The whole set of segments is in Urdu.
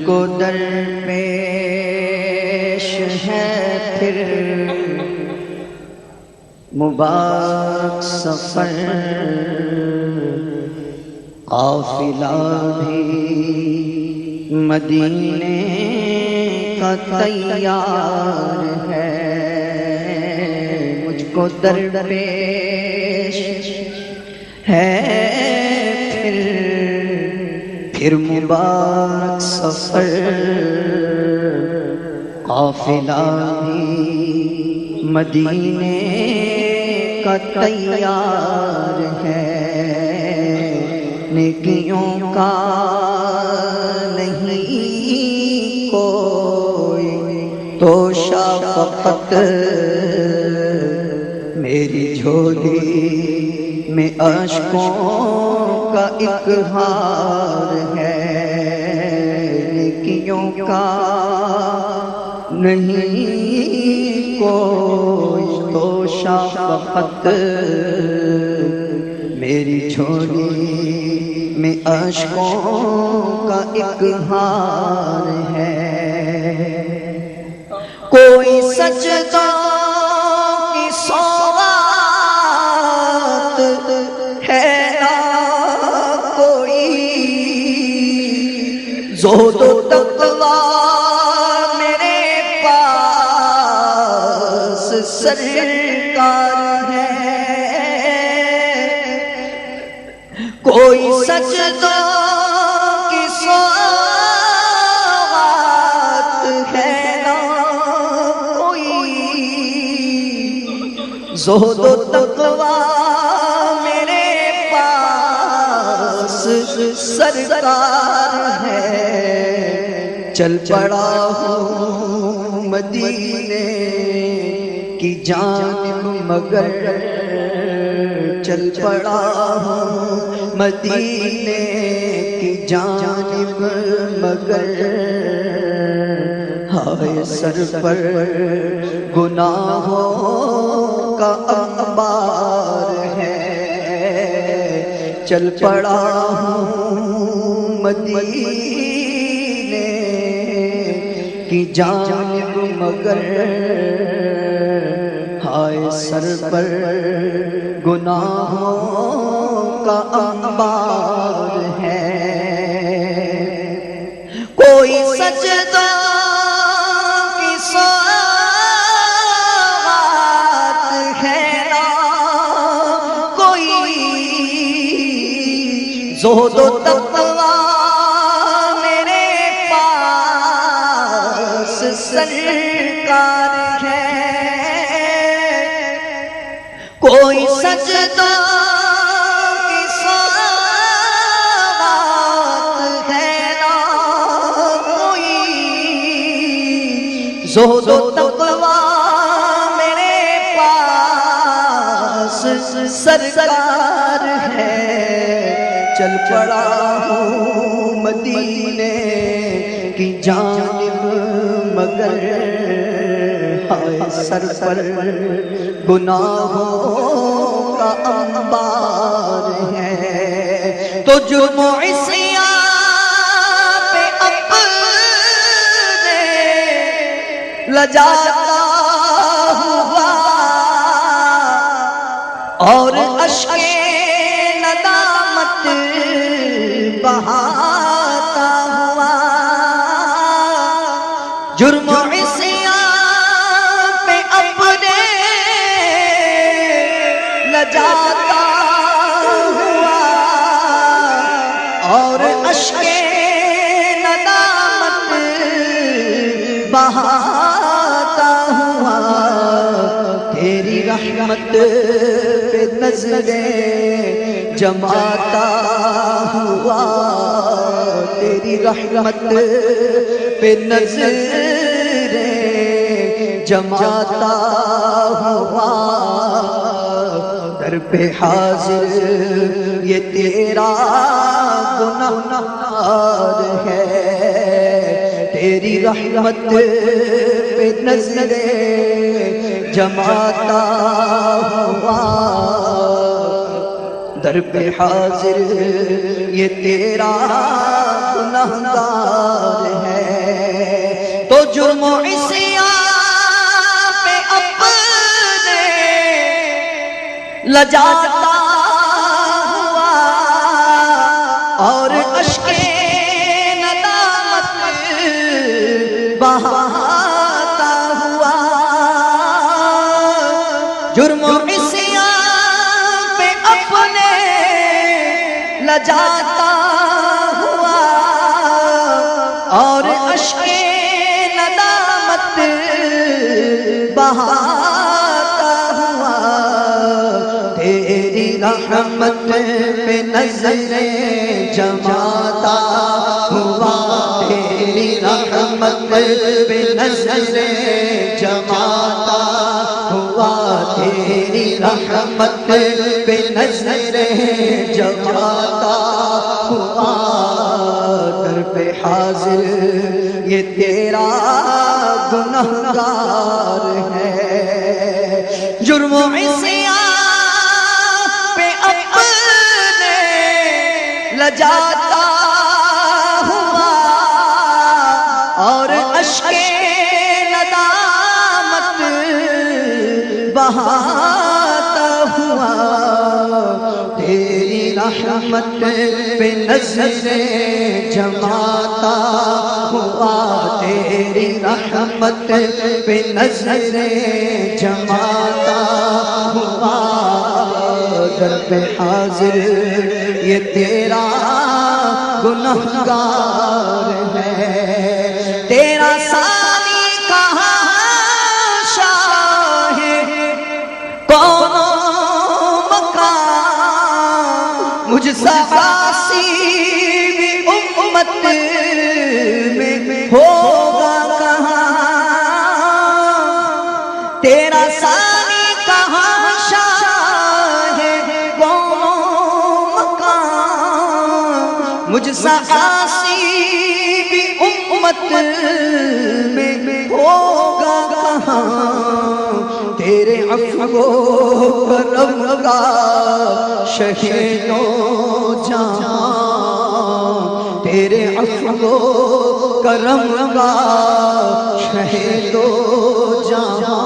کو درپیش ہے پھر مبارک سفر، قافلہ بھی مدینے کا تیار ہے، مجھ کو درپیش ہے پھر مبارک سفر، قافلہ بھی مدینے کا تیار ہے، نیکیوں کا نہیں کوئی توشہ، فقط میری جھولی میں اشکوں کا ایک ہار ہے، نیکیوں کا نہیں کوئی توشہ، فقط میری جھولی میں اشکوں کا ایک ہار ہے، کوئی سجدہ کی سوغات ہے نہ کوئی، زہد و تقویٰ میرے پاس سرکار ہے، کوئی سجدہ کی سوغات ہے نہ کوئی، زہد و تقویٰ میرے پاس سرکار ہے، چل پڑا ہوں مدینے کی جانب مگر، چل پڑا ہوں مدینے کی جانب مگر، ہائے سر پر گناہوں کا انبار ہے، چل پڑا ہوں مدینے کی جانب مگر، ہائے سر پر گناہوں کا انبار ہے، کوئی سجدہ کی سوغات ہے نہ کوئی، زہد و تقویٰ میرے پاس سرکار ہے، کوئی سجدہ کی سوغات ہے نہ کوئی، زہد و تقویٰ میرے پاس سرکار ہے، چل پڑا ہوں مدینے کی جانب مگر، ہائے سر پر گناہوں کا انبار ہے، تو جرم و عصیان پہ اپنے لجاتا ہوا، اور اشک ندامت بہاتا ہوا، جرم و عصیان پہ اپنے لجاتا ہوا، اور اشک ندامت بہاتا ہوا، تیری رحمت پہ نظریں جماتا ہوا، تیری رحمت پہ نظریں جماتا ہوا، در پہ حاضر یہ تیرا گنہگار ہے، تیری رحمت پہ نظریں جماتا ہوا، در پہ حاضر یہ تیرا گنہگار ہے، جرم و عصیان پہ اپنے لجاتا ہوا اور اشک ندامت بہاتا ہوا جرم و عصیان پہ اپنے لجاتا ہوا اور اشک ندامت بہاتا ہوا تیری رحمت پہ نظریں جماتا ہوا تیری رحمت پہ نظریں جماتا ہوا تیری رحمت پہ نظریں جماتا ہوا در پہ حاضر یہ تیرا گنہگار ہے جرم و عصیان پہ اپنے لجاتا ہوا اور اشک ندامت بہاتا ہوا تیری رحمت پہ نظریں جماتا ہوا تیری رحمت پہ نظریں جماتا ہوا در پہ حاضر یہ تیرا گنہگار ہے تیرا ثانی کہاں شاہ کون مقام مجھ سا عاصی بھی امت میں ہوگا کہاں تیرا ثانی کہاں شاہ کون مقام مجھ سا عاصی بھی امت میں ہوگا کہاں تیرے عفو و کرم کا شہیدوں جہاں تیرے عفو و کرم کا شہیدوں جہاں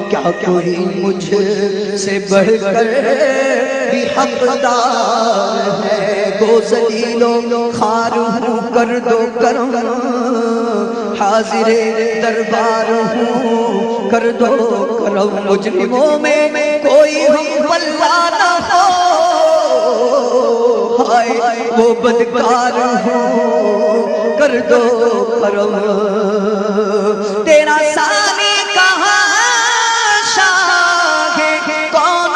کیا کوئی مجھ سے بڑھ کر بھی حقدار ہے گو ذلیل و خوار ہوں کر دو کرم حاضر دربار ہوں کر دو کرم مجرموں میں کوئی ہم پلہ نہ ہو ہائے وہ بدکار ہوں کر دو کرم تیرا ثانی کہاں شاہ کون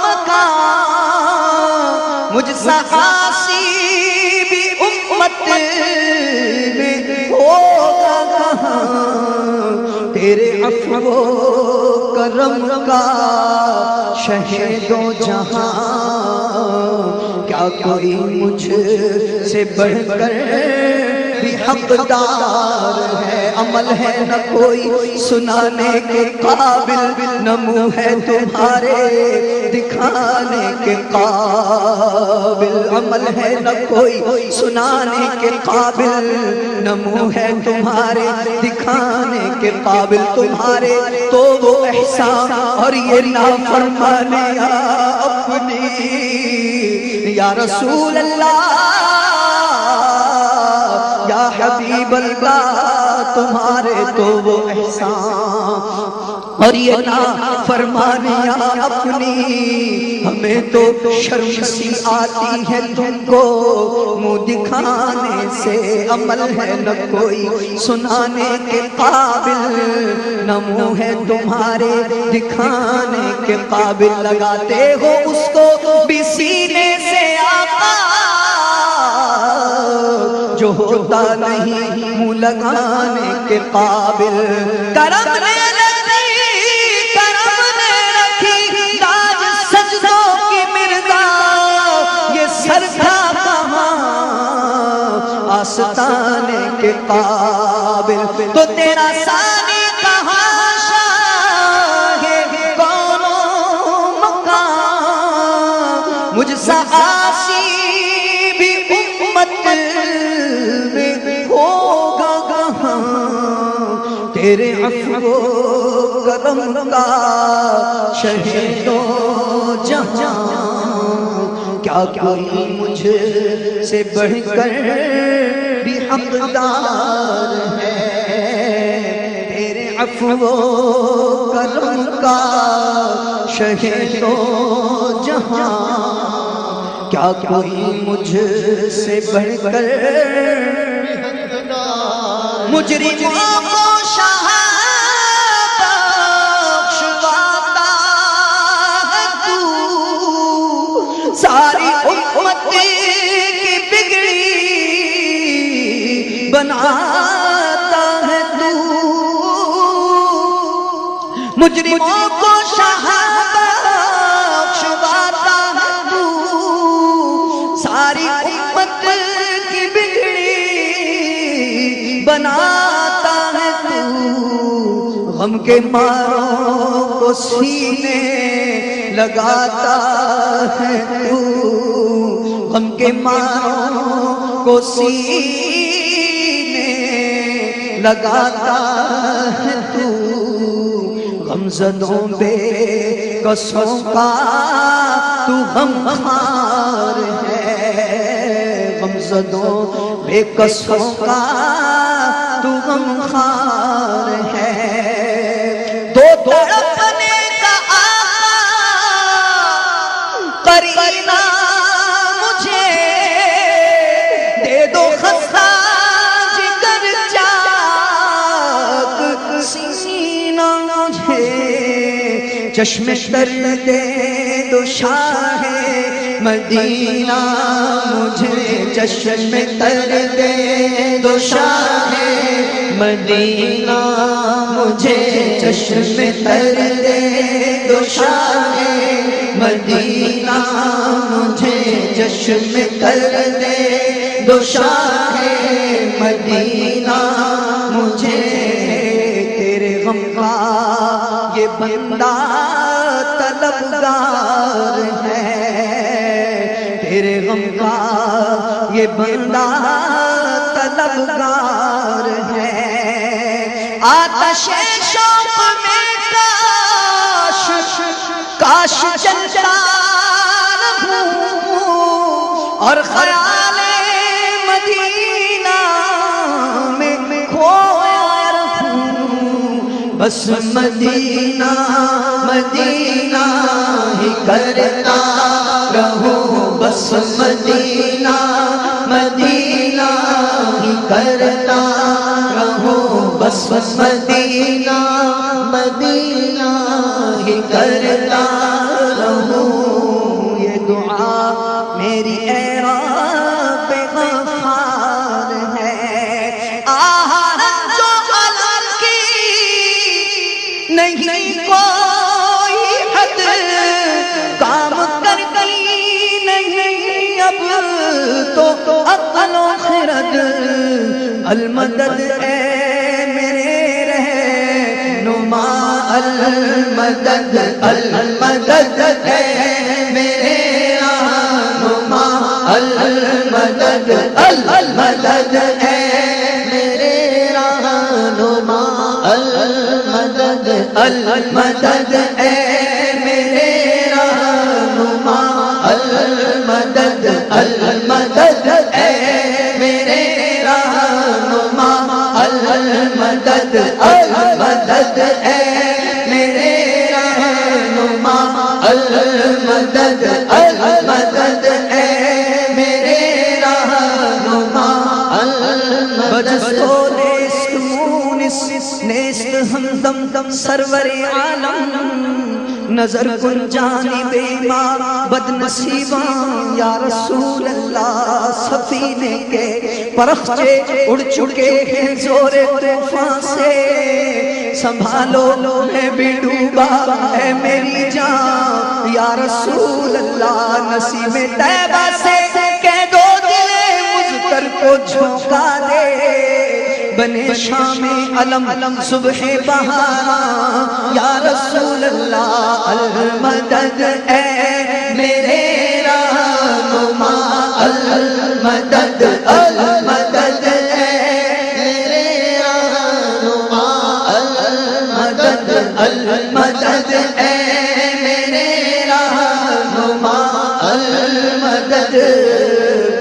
مقام مجھ سا عاصی بھی امت میں ہوگا کہاں تیرے عفو و کرم کا شہیدوں جہاں کیا کوئی مجھ سے بڑھ کر بھی حقدار ہے عمل ہے نہ کوئی سنانے کے قابل نہ منہ ہے تمہارے دکھانے کے قابل عمل ہے نہ کوئی سنانے کے قابل نہ منہ ہے تمہارے دکھانے کے قابل تمہارے تو وہ احسان اور یہ نافرمانیاں اپنی یا رسول اللہ یا حبیب اللہ تمہارے تو وہ احسان اور یہ نافرمانیاں اپنی ہمیں تو شرم سی آتی ہے تم کو منہ دکھانے سے عمل ہے نہ کوئی سنانے کے قابل نہ منہ ہے تمہارے دکھانے کے قابل لگاتے ہو اس کو بھی سینے سے آقا جو ہوتا نہیں منہ لگانے کے قابل کرم نے آستانے کے قابل تو تیرا ثانی کہاں شاہ کون مقام مجھ سا عاصی بھی امت میں ہوگا کہاں تیرے عفو و کرم کا شہید و جہاں، کیا کوئی مجھ سے بڑھ کر بھی حقدار ہے، تیرے عفو و کرم کا شہید و جہاں، کیا کوئی مجھ سے بڑھ کر مجرموں کو شاہ بخشواتا ہے تو، ساری امت کی بگڑی بناتا ہے تو، مجرموں کو شاہ بخشواتا ہے تو، ساری امت کی بگڑی بناتا ہے تو، غم کے ماروں کو سینے لگاتا ہے تو، غم کے ماروں کو سینے لگاتا ہے تو، غمزدوں بے کسوں کا تو غمخوار ہے، غمزدوں بے کسوں کا تو غمخوار ہے، تو تڑپنے کا قرینہ مجھے دے دو، خستہ جگر چاک سینہ مجھے، چشم تر دے دو شاہ مدینہ مجھے، چشم تر دے دو شاہ مدینہ مجھے، چشم تر دے دو شاہ مدینہ مجھے، چشم تر دے دو شاہ مدینہ مجھے، تیرے غم کا یہ بندہ طلبگار ہے، تیرے غم کا یہ بندہ طلبگار ہے، آتش شوق میں کاش جلتا رہوں، اور خیال مدینہ میں کھویا رہوں، بس مدینہ مدینہ ہی کرتا رہوں، بس مدینہ مدینہ ہی کرتا رہوں، بس مدینہ مدینہ ہی کرتا رہوں، یہ دعا میری اے رب غفار ہے، جو علم کی نہیں کوئی حد، کام کرتی نہیں اب تو عقل و خرد، المدد اے میرے رہنما، المدد المدد اے میرے رہنما، المدد المدد اے میرے رہنما، المدد المدد اے میرے رہنما، المدد المدد اے میرے رہنما، المدد المدد اے میرے رہنما، المدد المدد اے میرے رہنما، بجستو نیست مونس نیست ہمدم دم سرور عالم، نظر کن جانب ما بد نصیباں یا رسول اللہ، سفینے کے پرخچے اڑ چکے ہیں زور طوفان سے، سنبھالو میں بھی ڈوبا ہے میری جان یا رسول اللہ، نسیم طیبہ سے کہہ دو دل مضطر کو جھونکا دے، بنے شام علم صبح بہار یا رسول اللہ، المدد اے میرے رہنما، المدد المدد اے میرے رہنما، المدد اے میرے رہنما المدد،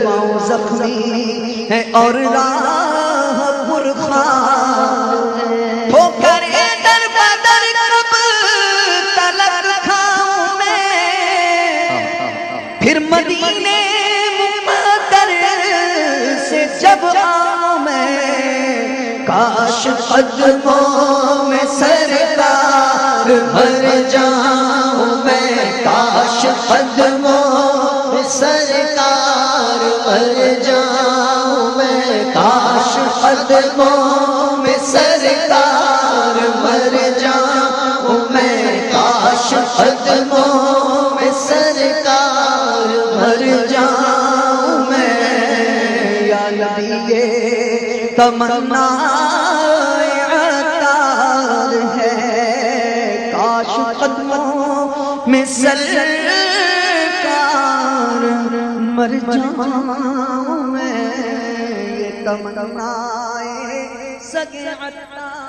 پاؤں زخمی ہے اور راہ پرخار ہے، ٹھوکر در بدر کب تلک کھاؤں میں، پھر مدینے مقدس سے جب آؤں میں، کاش قدموں میں سرکار مر جاؤں میں، کاش قدموں میں سرکار مر جاؤں میں، کاش قدموں میں سرکار مر جاؤں میں، کاش قدموں میں سرکار مر جاؤں میں، یا نبی تمنا عطار ہے، کاش قدموں میں سرکار مر جاؤں میں، یہ تمنا سگ عطار